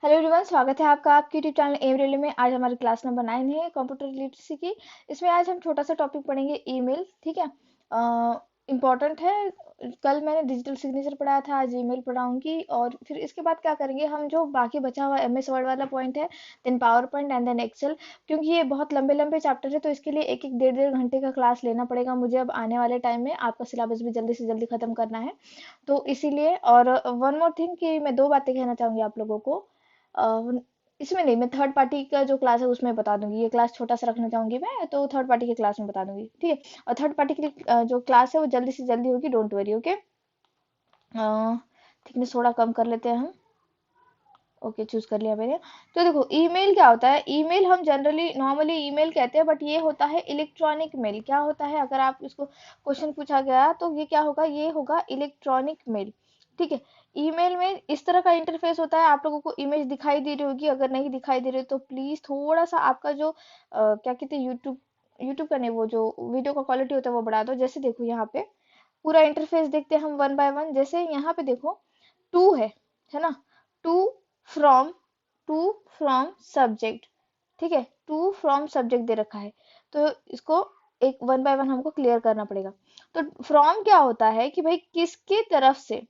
Hello everyone, स्वागत है आपका आपके यूट्यूब चैनल एम रेलवे में। आज हमारी क्लास नंबर 9 है कंप्यूटर लिटरेसी की। इसमें आज हम छोटा सा टॉपिक पढ़ेंगे, ईमेल। ठीक है, इम्पोर्टेंट है। कल मैंने डिजिटल सिग्नेचर पढ़ाया था, आज ईमेल पढ़ाऊंगी। और फिर इसके बाद क्या करेंगे हम, जो बाकी बचा हुआ एमएस वर्ड वाला पॉइंट है, then PowerPoint and then Excel. क्योंकि ये बहुत लंबे लंबे चैप्टर है, तो इसके लिए एक एक डेढ़ डेढ़ घंटे का क्लास लेना पड़ेगा मुझे। अब आने वाले टाइम में आपका सिलेबस भी जल्दी से जल्दी खत्म करना है, तो इसीलिए। और वन मोर थिंग कि मैं दो बातें कहना चाहूंगी आप लोगों को। अ, इसमें नहीं, मैं थर्ड पार्टी का जो क्लास है उसमें बता दूंगी। ये क्लास छोटा सा रखना चाहूंगी मैं, तो थर्ड पार्टी के क्लास में बता दूंगी, ठीक है। और थर्ड पार्टी की जो क्लास है वो जल्दी से जल्दी होगी, डोंट वरी, ओके। थिकनेस थोड़ा कम कर लेते हैं हम। ओके, चूज कर लिया मैंने। तो देखो, ईमेल क्या होता है। ईमेल हम जनरली नॉर्मली ईमेल कहते हैं, बट ये होता है इलेक्ट्रॉनिक मेल। क्या होता है, अगर आप इसको क्वेश्चन पूछा गया तो ये क्या होगा, ये होगा इलेक्ट्रॉनिक मेल। ठीक है। ईमेल में इस तरह का इंटरफेस होता है। आप लोगों को इमेज दिखाई दे रही होगी, अगर नहीं दिखाई दे रही तो प्लीज थोड़ा सा आपका जो क्या कहते हैं, यूट्यूब यूट्यूब का नहीं, वो जो वीडियो का क्वालिटी होता है वो बढ़ा दो। जैसे देखो यहाँ पे पूरा इंटरफेस देखते हैं हम वन बाय वन। जैसे यहाँ पे देखो, टू है ना। To from to from subject. ठीक है, टू फ्रॉम सब्जेक्ट दे रखा है, तो इसको एक वन बाय वन हमको क्लियर करना पड़ेगा। तो फ्रॉम क्या होता है कि भाई किसके तरफ से,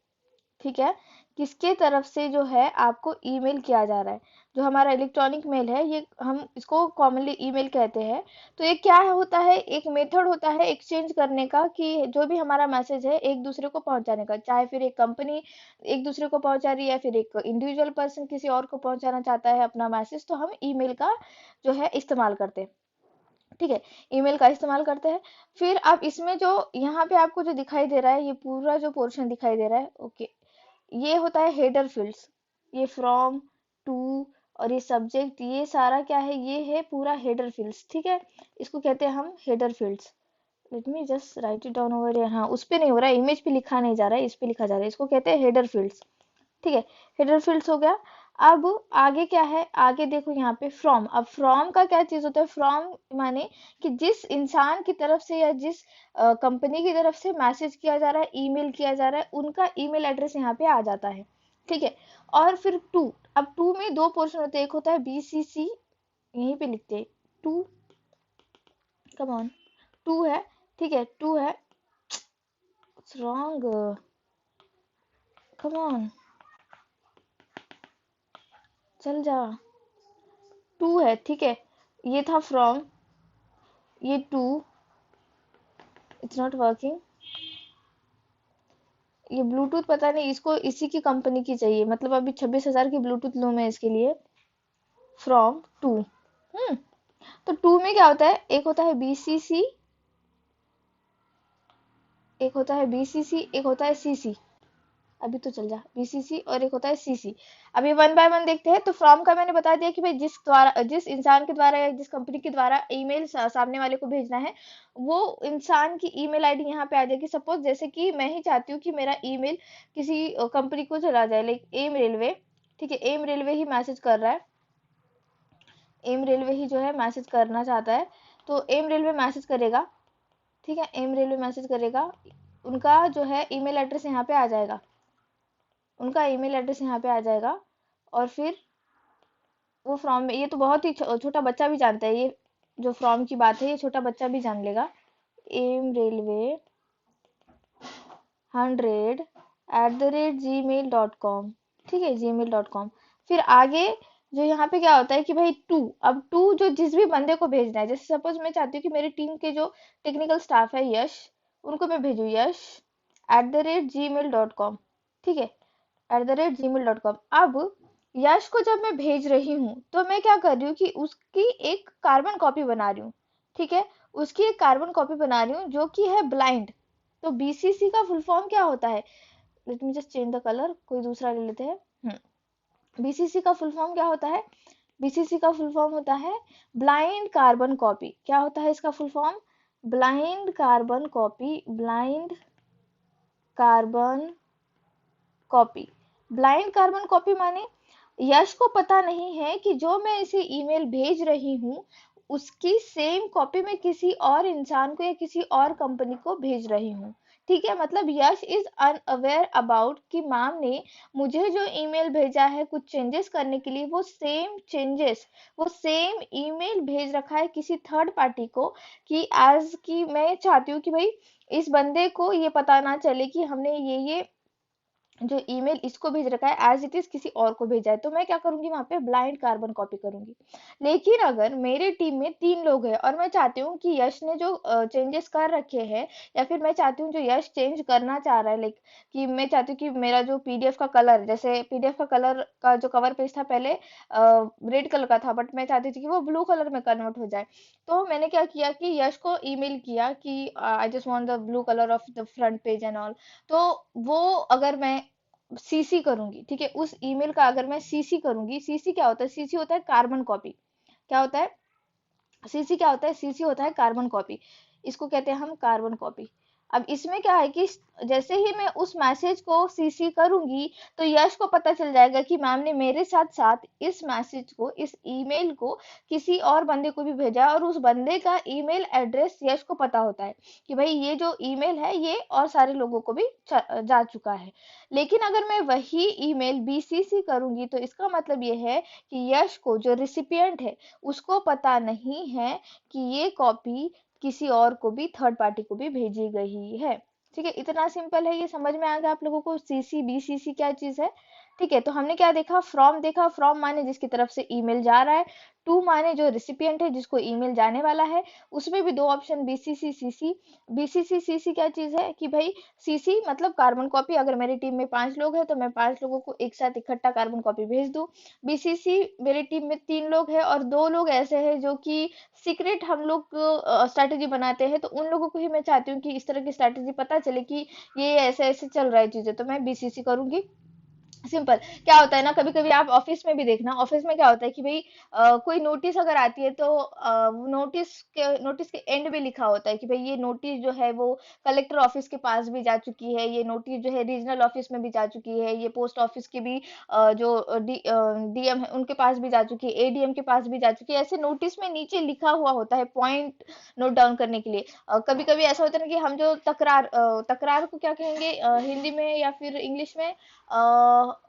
ठीक है, किसके तरफ से जो है आपको ईमेल किया जा रहा है। जो हमारा इलेक्ट्रॉनिक मेल है, ये हम इसको कॉमनली ईमेल कहते हैं। तो ये क्या होता है, एक मेथड होता है एक्सचेंज करने का, कि जो भी हमारा मैसेज है एक दूसरे को पहुंचाने का, चाहे फिर एक कंपनी एक दूसरे को पहुंचा रही है या फिर एक इंडिविजुअल पर्सन किसी और को पहुंचाना चाहता है अपना मैसेज, तो हम ईमेल का जो है इस्तेमाल करते हैं। ठीक है, ईमेल का इस्तेमाल करते हैं। फिर अब इसमें जो यहाँ पे आपको जो दिखाई दे रहा है, ये पूरा जो पोर्शन दिखाई दे रहा है, ओके, ये होता है हेडर फील्ड्स। ये फ्रॉम, टू और ये सब्जेक्ट, ये सारा क्या है, ये है पूरा हेडर फील्ड्स। ठीक है, इसको कहते हैं हम header fields. Let me just right it down over here. हाँ, उस पे नहीं हो रहा है, इमेज पे लिखा नहीं जा रहा है, इस पे लिखा जा रहा है। इसको कहते हैं हेडर फील्ड्स। ठीक है, हेडर फील्ड्स हो गया। अब आगे क्या है, आगे देखो यहाँ पे फ्रॉम। अब फ्रॉम का क्या चीज होता है, फ्रॉम माने कि जिस इंसान की तरफ से या जिस कंपनी की तरफ से मैसेज किया जा रहा है, ईमेल किया जा रहा है, उनका ईमेल एड्रेस यहाँ पे आ जाता है। ठीक है। और फिर टू, अब टू में दो पोर्शन होते हैं, एक होता है बीसीसी, यहीं पे लिखते हैं टू, कम ऑन, टू है। ठीक है, टू है, रॉन्ग, कम ऑन, चल जा। टू है, ठीक है, ये था फ्रॉम, ये टू, इट्स नॉट वर्किंग। ये ब्लूटूथ पता नहीं, इसको इसी की कंपनी की चाहिए, मतलब अभी 26,000 की ब्लूटूथ लूँ मैं इसके लिए। फ्रॉम टू, हम्म। तो टू में क्या होता है, एक होता है बीसीसी, एक होता है बीसीसी, एक होता है सीसी। अभी तो चल जा, बीसीसी और एक होता है सीसी। अभी वन बाय वन देखते हैं। तो फ्रॉम का मैंने बता दिया कि भाई जिस इंसान के द्वारा या जिस कंपनी के द्वारा ईमेल सामने वाले को भेजना है, वो इंसान की ईमेल आईडी यहाँ पे आ जाएगी। सपोज जैसे कि मैं ही चाहती हूँ कि मेरा ईमेल किसी कंपनी को चला जाए, लाइक एम रेलवे। ठीक है, एम रेलवे ही मैसेज कर रहा है, एम रेलवे ही जो है मैसेज करना चाहता है, तो एम रेलवे मैसेज करेगा। ठीक है, एम रेलवे मैसेज करेगा, उनका जो है ईमेल एड्रेस यहाँ पे आ जाएगा, उनका ईमेल एड्रेस यहाँ पे आ जाएगा। और फिर वो फ्रॉम में, ये तो बहुत ही छोटा बच्चा भी जानता है, ये जो फ्रॉम की बात है ये छोटा बच्चा भी जान लेगा। M railway 100@gmail.com। ठीक है, gmail.com। फिर आगे जो यहाँ पे क्या होता है कि भाई टू, अब टू जो जिस भी बंदे को भेजना है, जैसे सपोज मैं चाहती हूँ कि मेरी टीम के जो टेक्निकल स्टाफ है यश, उनको मैं भेजू यश@gmail.com। ठीक है, @gmail.com। अब यश को जब मैं भेज रही हूँ तो मैं क्या कर रही हूँ कि उसकी एक कार्बन कॉपी बना रही हूँ। ठीक है, उसकी एक कार्बन कॉपी बना रही हूँ जो कि है ब्लाइंड। तो बीसीसी का फुल फॉर्म क्या होता है, let me just change the colour, कोई दूसरा ले लेते हैं। बीसीसी का फुल फॉर्म क्या होता है, बीसीसी का फुल फॉर्म होता है ब्लाइंड कार्बन कॉपी। क्या होता है इसका full form, blind carbon copy, blind carbon copy. Blind carbon copy माने यश को पता नहीं है कि जो मैं इसे ईमेल भेज रही हूँ उसकी सेम कॉपी मैं किसी और इंसान को या किसी और कंपनी को भेज रही हूँ। ठीक है, मतलब यश इज अनअवेयर अबाउट कि मैम ने मुझे जो ईमेल भेजा है कुछ चेंजेस करने के लिए, वो सेम ईमेल भेज रखा है किसी थर्ड पार्टी को, कि एज कि मैं चाहती हूँ कि भाई इस बंदे को ये पता ना चले कि हमने ये जो ईमेल इसको भेज रखा है एज इट इज किसी और को भेजा है। तो मैं क्या करूंगी, वहां पे ब्लाइंड कार्बन कॉपी करूंगी। लेकिन अगर मेरे टीम में 3 लोग हैं और मैं चाहती हूँ कि यश ने जो चेंजेस कर रखे हैं, या फिर मैं चाहती हूँ जो यश चेंज करना चाह रहा है, लाइक कि मैं चाहती हूँ कि मेरा जो पीडीएफ का कलर, जैसे पीडीएफ का कलर का जो कवर पेज था पहले रेड कलर का था, बट मैं चाहती थी कि वो ब्लू कलर में कन्वर्ट हो जाए। तो मैंने क्या किया कि यश को ईमेल किया कि I just want the blue colour of the front page and all. तो वो अगर मैं सीसी करूंगी, ठीक है, उस ईमेल का अगर मैं सीसी करूंगी, सीसी क्या होता है, सीसी होता है कार्बन कॉपी। क्या होता है सीसी, क्या होता है सीसी, होता है कार्बन कॉपी। इसको कहते हैं हम कार्बन कॉपी। अब इसमें क्या है कि जैसे ही मैं उस मैसेज को सीसी करूंगी, तो यश को पता चल जाएगा कि मैम ने मेरे साथ साथ इस मैसेज को, इस ईमेल को किसी और बंदे को भी भेजा है, और उस बंदे का ईमेल एड्रेस यश को पता होता है कि भाई ये जो ईमेल है ये और सारे लोगों को भी जा चुका है। लेकिन अगर मैं वही ईमेल बीसीसी करूंगी, तो इसका मतलब ये है कि यश को, जो रिसिपिएंट है, उसको पता नहीं है कि ये कॉपी किसी और को भी, थर्ड पार्टी को भी भेजी गई है। ठीक है, इतना सिंपल है, ये समझ में आ गया आप लोगों को सीसी बीसीसी क्या चीज है। ठीक है, तो हमने क्या देखा, फ्रॉम देखा। फ्रॉम माने जिसकी तरफ से ईमेल जा रहा है, टू माने जो रिसिपिएंट है जिसको ईमेल जाने वाला है। उसमें भी 2 option, BCC CC. BCC CC क्या चीज है कि भाई सीसी मतलब कार्बन कॉपी, अगर मेरी टीम में 5 लोग हैं तो मैं 5 लोगों को एक साथ इकट्ठा कार्बन कॉपी भेज दूं। बीसीसी, मेरी टीम में 3 लोग हैं और 2 लोग ऐसे हैं जो कि सीक्रेट हम लोग स्ट्रैटेजी बनाते हैं, तो उन लोगों को ही मैं चाहती हूँ कि इस तरह की स्ट्रैटेजी पता चले कि ये ऐसे ऐसे चल रहा है चीजें, तो मैं बीसीसी करूंगी। सिंपल। क्या होता है ना, कभी कभी आप ऑफिस में भी देखना, ऑफिस में क्या होता है कि भाई कोई नोटिस अगर आती है तो नोटिस के एंड में लिखा होता है कि भाई ये नोटिस जो है वो कलेक्टर ऑफिस के पास भी जा चुकी है, ये नोटिस जो है रीजनल ऑफिस में भी जा चुकी है, ये पोस्ट ऑफिस की भी जो डीएम है उनके पास भी जा चुकी है, एडीएम के पास भी जा चुकी है। ऐसे नोटिस में नीचे लिखा हुआ होता है पॉइंट नोट डाउन करने के लिए। कभी कभी ऐसा होता है ना कि हम जो तकरार को क्या कहेंगे हिंदी में या फिर इंग्लिश में,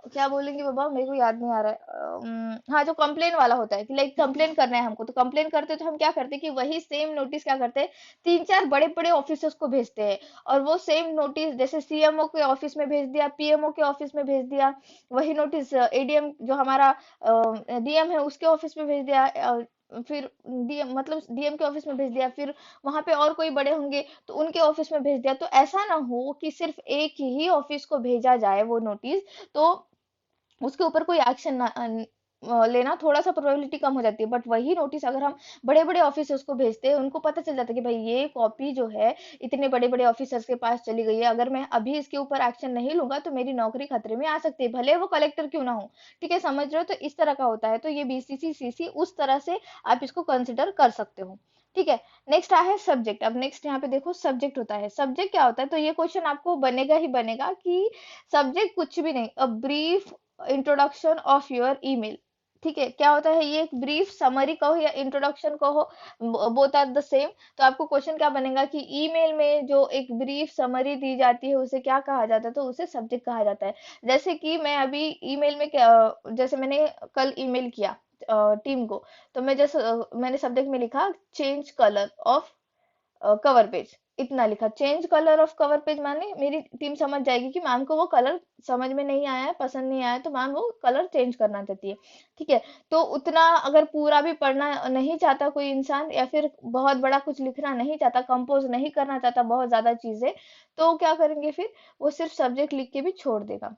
क्या बोलेंगे बाबा, मेरे को याद नहीं आ रहा है। हाँ, जो कंप्लेन वाला होता है कि लाइक कंप्लेन करना है हमको, तो कंप्लेन करते हैं तो हम क्या करते हैं कि वही सेम नोटिस क्या करते हैं, 3-4 बड़े बड़े ऑफिसर्स को भेजते हैं। और वो सेम नोटिस जैसे सीएमओ के ऑफिस में भेज दिया, पीएमओ के ऑफिस में भेज दिया, वही नोटिस एडीएम जो हमारा डीएम है उसके ऑफिस में भेज दिया, फिर डीएम मतलब डीएम के ऑफिस में भेज दिया, फिर वहां पे और कोई बड़े होंगे तो उनके ऑफिस में भेज दिया। तो ऐसा ना हो कि सिर्फ एक ही ऑफिस को भेजा जाए वो नोटिस, तो उसके ऊपर कोई एक्शन ना लेना थोड़ा सा प्रोबेबिलिटी कम हो जाती है। बट वही नोटिस अगर हम बड़े बड़े ऑफिसर्स को भेजते हैं, उनको पता चल जाता है कि भाई ये कॉपी जो है इतने बड़े बड़े ऑफिसर्स के पास चली गई है, अगर मैं अभी इसके ऊपर एक्शन नहीं लूंगा तो मेरी नौकरी खतरे में आ सकती है, भले वो कलेक्टर क्यों ना हो। ठीक है, समझ रहे हो, तो इस तरह का होता है। तो ये बीसीसी सीसी उस तरह से आप इसको कंसिडर कर सकते हो। ठीक है, नेक्स्ट है सब्जेक्ट। अब नेक्स्ट यहाँ पे देखो सब्जेक्ट होता है। सब्जेक्ट क्या होता है, तो ये क्वेश्चन आपको बनेगा ही बनेगा कि सब्जेक्ट कुछ भी नहीं, a brief introduction of your email. ठीक है, क्या होता है, ये एक ब्रीफ समरी कहो या इंट्रोडक्शन कहो, बोथ आर द सेम। तो आपको क्वेश्चन क्या बनेगा कि ईमेल में जो एक ब्रीफ समरी दी जाती है उसे क्या कहा जाता है, तो उसे सब्जेक्ट कहा जाता है। जैसे कि मैं अभी ईमेल में जैसे मैंने कल ईमेल किया टीम को, तो मैं जैसे मैंने सब्जेक्ट में लिखा change colour of cover page, इतना लिखा। Change colour of cover page माने मेरी टीम समझ जाएगी कि मैम को वो कलर समझ में नहीं आया है, पसंद नहीं आया, तो मैम वो कलर चेंज करना चाहती है। ठीक है, तो उतना अगर पूरा भी पढ़ना नहीं चाहता कोई इंसान, या फिर बहुत बड़ा कुछ लिखना नहीं चाहता, कंपोज नहीं करना चाहता बहुत ज्यादा चीजें, तो क्या करेंगे फिर, वो सिर्फ सब्जेक्ट लिख के भी छोड़ देगा।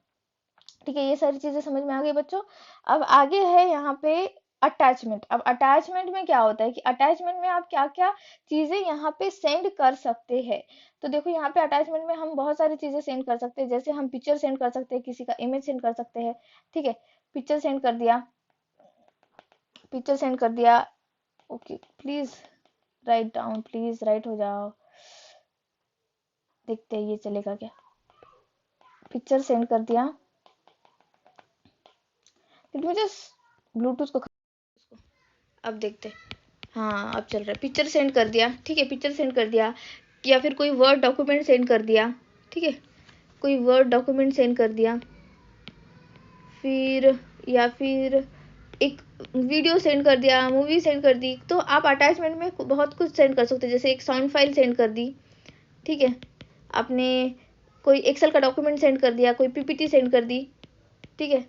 ठीक है, ये सारी चीजें समझ में आ गई बच्चों। अब आगे है यहाँ पे अटैचमेंट। अब अटैचमेंट में क्या होता है कि अटैचमेंट में आप क्या क्या चीजें यहाँ पे सेंड कर सकते हैं। तो देखो यहाँ पे अटैचमेंट में हम बहुत सारी चीजें सेंड कर सकते हैं, जैसे हम पिक्चर सेंड कर सकते हैं, किसी का इमेज सेंड कर सकते हैं। ठीक है, पिक्चर सेंड कर दिया, पिक्चर सेंड कर दिया। Okay, please write down, please right हो जाओ, देखते हैं ये चलेगा क्या। पिक्चर सेंड कर दिया, लेकिन मुझे ब्लूटूथ को, अब देखते हैं। हाँ, अब चल रहा है। पिक्चर सेंड कर दिया, ठीक है, पिक्चर सेंड कर दिया, या फिर कोई वर्ड डॉक्यूमेंट सेंड कर दिया। ठीक है, कोई वर्ड डॉक्यूमेंट सेंड कर दिया, फिर या फिर एक वीडियो सेंड कर दिया, मूवी सेंड कर दी, तो आप अटैचमेंट में बहुत कुछ सेंड कर सकते हैं। जैसे एक साउंड फाइल सेंड कर दी, ठीक है, आपने कोई एक्सेल का डॉक्यूमेंट सेंड कर दिया, कोई पीपीटी सेंड कर दी, ठीक है,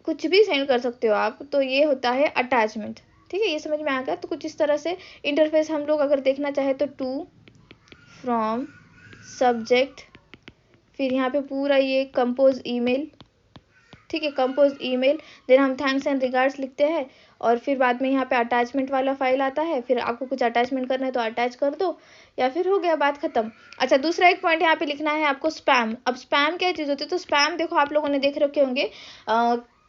कुछ भी सेंड कर सकते हो आप। तो ये होता है अटैचमेंट। ठीक है, ये समझ में आ गया। तो कुछ इस तरह से इंटरफेस हम लोग अगर देखना चाहे तो टू, फ्रॉम, सब्जेक्ट, फिर यहाँ पे पूरा ये कंपोज ईमेल, ठीक है, कंपोज ईमेल, देन हम थैंक्स एंड रिगार्ड्स लिखते हैं, और फिर बाद में यहाँ पे अटैचमेंट वाला फाइल आता है। फिर आपको कुछ अटैचमेंट करना है तो अटैच कर दो, या फिर हो गया, बात खत्म। अच्छा, दूसरा एक पॉइंट यहाँ पे लिखना है आपको, स्पैम। अब स्पैम क्या चीज़ होती है? तो स्पैम देखो, आप लोगों ने देख रखे होंगे,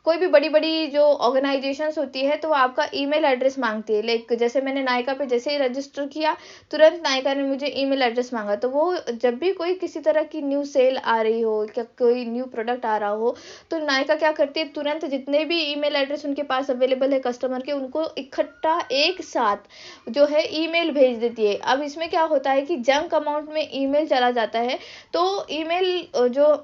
कोई भी बड़ी बड़ी जो ऑर्गेनाइजेशंस होती है तो वो आपका ईमेल एड्रेस मांगती है। लाइक जैसे मैंने नायका पे जैसे ही रजिस्टर किया, तुरंत नायका ने मुझे ईमेल एड्रेस मांगा। तो वो जब भी कोई किसी तरह की न्यू सेल आ रही हो, क्या कोई न्यू प्रोडक्ट आ रहा हो, तो नायका क्या करती है, तुरंत जितने भी ईमेल एड्रेस उनके पास अवेलेबल है कस्टमर के, उनको इकट्ठा एक साथ जो है ईमेल भेज देती है। अब इसमें क्या होता है कि जंक अमाउंट में ईमेल चला जाता है। तो ईमेल जो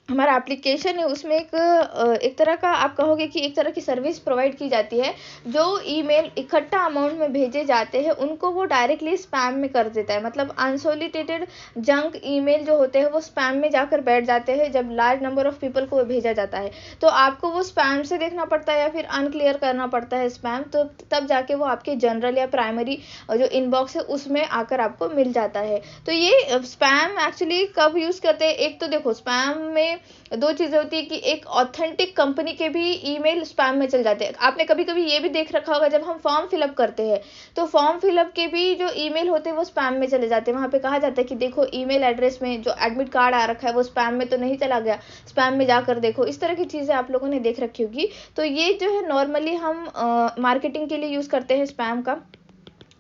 हमारा एप्लीकेशन है उसमें एक तरह का आप कहोगे कि एक तरह की सर्विस प्रोवाइड की जाती है। जो ईमेल इकट्ठा अमाउंट में भेजे जाते हैं उनको वो डायरेक्टली स्पैम में कर देता है। मतलब अनसोलिटेटेड जंक ईमेल जो होते हैं वो स्पैम में जाकर बैठ जाते हैं जब लार्ज नंबर ऑफ पीपल को भेजा जाता है। तो आपको वो स्पैम से देखना पड़ता है या फिर अनक्लियर करना पड़ता है स्पैम, तो तब जाके वो आपके जनरल या प्राइमरी जो इनबॉक्स है उसमें आकर आपको मिल जाता है। तो ये स्पैम एक्चुअली कब यूज़ करते हैं? एक तो देखो, स्पैम में दो चीजें होती है कि एक ऑथेंटिक कंपनी के भी ईमेल स्पैम में चल जाते हैं। आपने कभी कभी ये भी देख रखा होगा, जब हम फॉर्म फिलअप करते हैं तो फॉर्म फिलअप के भी जो ईमेल होते हैं वो स्पैम में चले जाते हैं। वहाँ पे कहा जाता है कि देखो ईमेल एड्रेस में जो एडमिट कार्ड आ रखा है वो स्पैम में तो नहीं चला गया, स्पैम में जाकर देखो। इस तरह की चीज़ें आप लोगों ने देख रखी होगी। तो ये जो है नॉर्मली हम मार्केटिंग के लिए यूज़ करते हैं स्पैम का।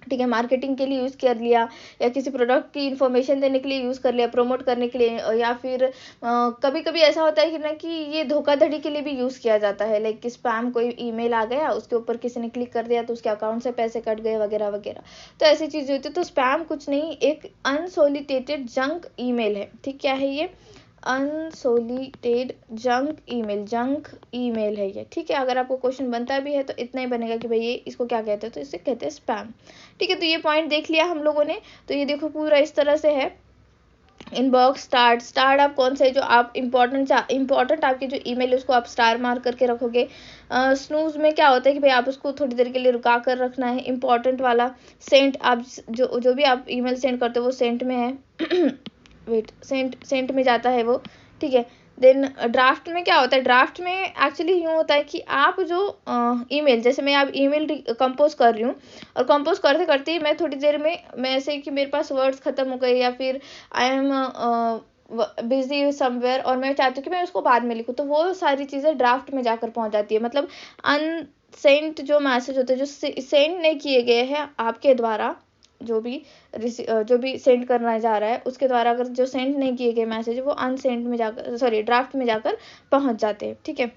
ठीक है, मार्केटिंग के लिए यूज़ कर लिया, या किसी प्रोडक्ट की इन्फॉर्मेशन देने के लिए यूज़ कर लिया, प्रमोट करने के लिए, या फिर कभी कभी ऐसा होता है कि ना कि ये धोखाधड़ी के लिए भी यूज़ किया जाता है। लाइक कि स्पैम कोई ईमेल आ गया, उसके ऊपर किसी ने क्लिक कर दिया तो उसके अकाउंट से पैसे कट गए वगैरह वगैरह। तो ऐसी चीज़ें होती है। तो स्पैम कुछ नहीं, एक अनसोलिटेटेड जंक ईमेल है। ठीक, क्या है ये? अनसोलिटेड जंक ईमेल है ये। ठीक है, अगर आपको क्वेश्चन बनता भी है तो इतना ही बनेगा कि भाई ये इसको क्या कहते हैं, तो इसे कहते हैं स्पैम। ठीक है, तो ये पॉइंट देख लिया हम लोगों ने। तो ये देखो पूरा इस तरह से है। इनबॉक्स स्टार्ट आप कौन से जो आप इंपॉर्टेंट आपके जो ईमेल है उसको आप स्टार मार्क करके रखोगे। स्नूज में क्या होता है कि भाई आप उसको थोड़ी देर के लिए रुका कर रखना है। इंपॉर्टेंट वाला सेंट, आप जो भी आप ईमेल सेंड करते हो वो सेंट में है वेट, सेंट में जाता है वो। ठीक है, देन ड्राफ्ट में क्या होता है? ड्राफ्ट में एक्चुअली यूँ होता है कि आप जो ईमेल, जैसे मैं आप ईमेल कंपोज कर रही हूँ, और कंपोज करते करते ही मैं थोड़ी देर में, मैं ऐसे कि मेरे पास वर्ड्स ख़त्म हो गए या फिर आई एम बिजी समवेयर और मैं चाहती हूँ कि मैं उसको बाद में लिखूँ, तो वो सारी चीज़ें ड्राफ्ट में जाकर पहुँच जाती है। मतलब अनसेंट जो मैसेज होते हैं, जो सेंड नहीं किए गए हैं आपके द्वारा, जो भी सेंड करना जा रहा है उसके द्वारा, अगर जो सेंड नहीं किए गए मैसेज वो अनसेंड में जाकर, सॉरी, ड्राफ्ट में जाकर पहुंच जाते हैं। ठीक है,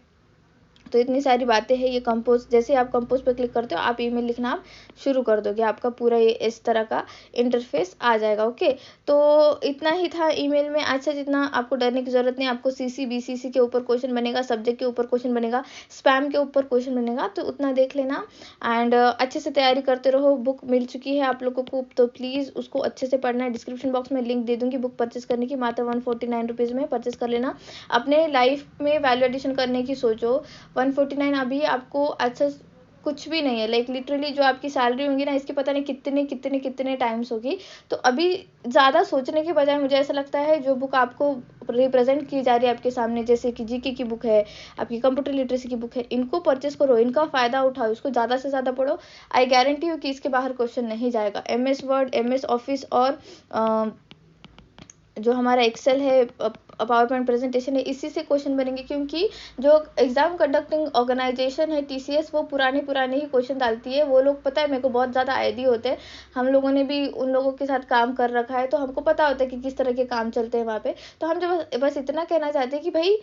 तो इतनी सारी बातें हैं। ये कंपोज, जैसे आप कंपोज पे क्लिक करते हो आप ईमेल लिखना आप शुरू कर दोगे, आपका पूरा ये इस तरह का इंटरफेस आ जाएगा। ओके, तो इतना ही था ईमेल में। अच्छा, जितना आपको डरने की ज़रूरत नहीं, आपको सीसी बीसीसी के ऊपर क्वेश्चन बनेगा, सब्जेक्ट के ऊपर क्वेश्चन बनेगा, स्पैम के ऊपर क्वेश्चन बनेगा, तो उतना देख लेना। एंड अच्छे से तैयारी करते रहो। बुक मिल चुकी है आप लोगों को, तो प्लीज़ उसको अच्छे से पढ़ना है। डिस्क्रिप्शन बॉक्स में लिंक दे दूँगी बुक परचेस करने की, मात्र 149 रुपीज़ में परचेस कर लेना। अपने लाइफ में वैल्यू एडिशन करने की सोचो। 149 अभी आपको अच्छा कुछ भी नहीं है। लाइक लिटरली जो आपकी सैलरी होगी ना, इसकी पता नहीं कितने कितने कितने टाइम्स होगी। तो अभी ज़्यादा सोचने के बजाय मुझे ऐसा लगता है जो बुक आपको रिप्रेजेंट की जा रही है आपके सामने, जैसे कि जीके की बुक है, आपकी कंप्यूटर लिटरेसी की बुक है, इनको परचेस करो, इनका फ़ायदा उठाओ, इसको ज़्यादा से ज़्यादा पढ़ो। आई गारंटी हूँ कि इसके बाहर क्वेश्चन नहीं जाएगा। MS वर्ड, MS ऑफिस और जो हमारा एक्सेल है, पावर पॉइंट प्रेजेंटेशन है, इसी से क्वेश्चन बनेंगे। क्योंकि जो एग्जाम कंडक्टिंग ऑर्गेनाइजेशन है TCS, वो पुराने ही क्वेश्चन डालती है। वो लोग, पता है मेरे को बहुत ज़्यादा आइडिया होते हैं, हम लोगों ने भी उन लोगों के साथ काम कर रखा है, तो हमको पता होता है कि किस तरह के काम चलते हैं वहाँ पे। तो हम जो बस इतना कहना चाहते हैं कि भाई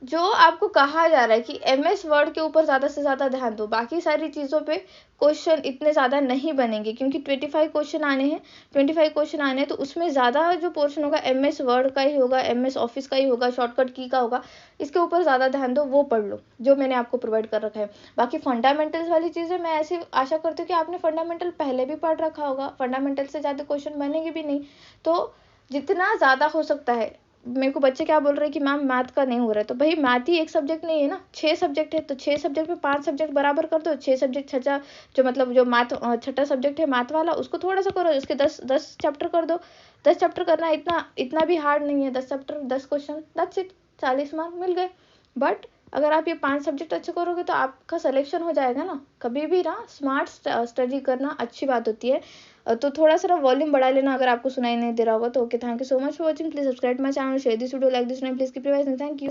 जो आपको कहा जा रहा है कि MS वर्ड के ऊपर ज़्यादा से ज़्यादा ध्यान दो, बाकी सारी चीज़ों पे क्वेश्चन इतने ज़्यादा नहीं बनेंगे, क्योंकि 25 क्वेश्चन आने हैं, 25 क्वेश्चन आने हैं, तो उसमें ज़्यादा जो पोर्शन होगा MS वर्ड का ही होगा, MS ऑफिस का ही होगा, शॉर्टकट की का होगा। इसके ऊपर ज़्यादा ध्यान दो, वो पढ़ लो जो मैंने आपको प्रोवाइड कर रखा है। बाकी फंडामेंटल्स वाली चीज़ें मैं ऐसी आशा करती हूँ कि आपने फंडामेंटल पहले भी पढ़ रखा होगा, फंडामेंटल से ज़्यादा क्वेश्चन बनेंगे भी नहीं। तो जितना ज़्यादा हो सकता है, मेरे को बच्चे क्या बोल रहे हैं कि मैम मैथ का नहीं हो रहा है, तो भाई मैथ ही एक सब्जेक्ट नहीं है ना, 6 सब्जेक्ट है, तो 6 सब्जेक्ट में 5 सब्जेक्ट बराबर कर दो। 6 सब्जेक्ट छठा जो मतलब जो मैथ छठा सब्जेक्ट है मैथ वाला, उसको थोड़ा सा करो, इसके 10 चैप्टर कर दो। 10 चैप्टर करना इतना भी हार्ड नहीं है, 10 chapter 10 question, that's it, 40 mark मिल गए। बट अगर आप ये 5 सब्जेक्ट अच्छे करोगे तो आपका सिलेक्शन हो जाएगा ना। कभी भी ना स्मार्ट स्टडी करना अच्छी बात होती है। तो थोड़ा सा वॉल्यूम बढ़ा लेना अगर आपको सुनाई नहीं दे रहा होगा तो। Okay, thank you so much for watching, please subscribe my channel, share this video, like this, please keep revising, thank you.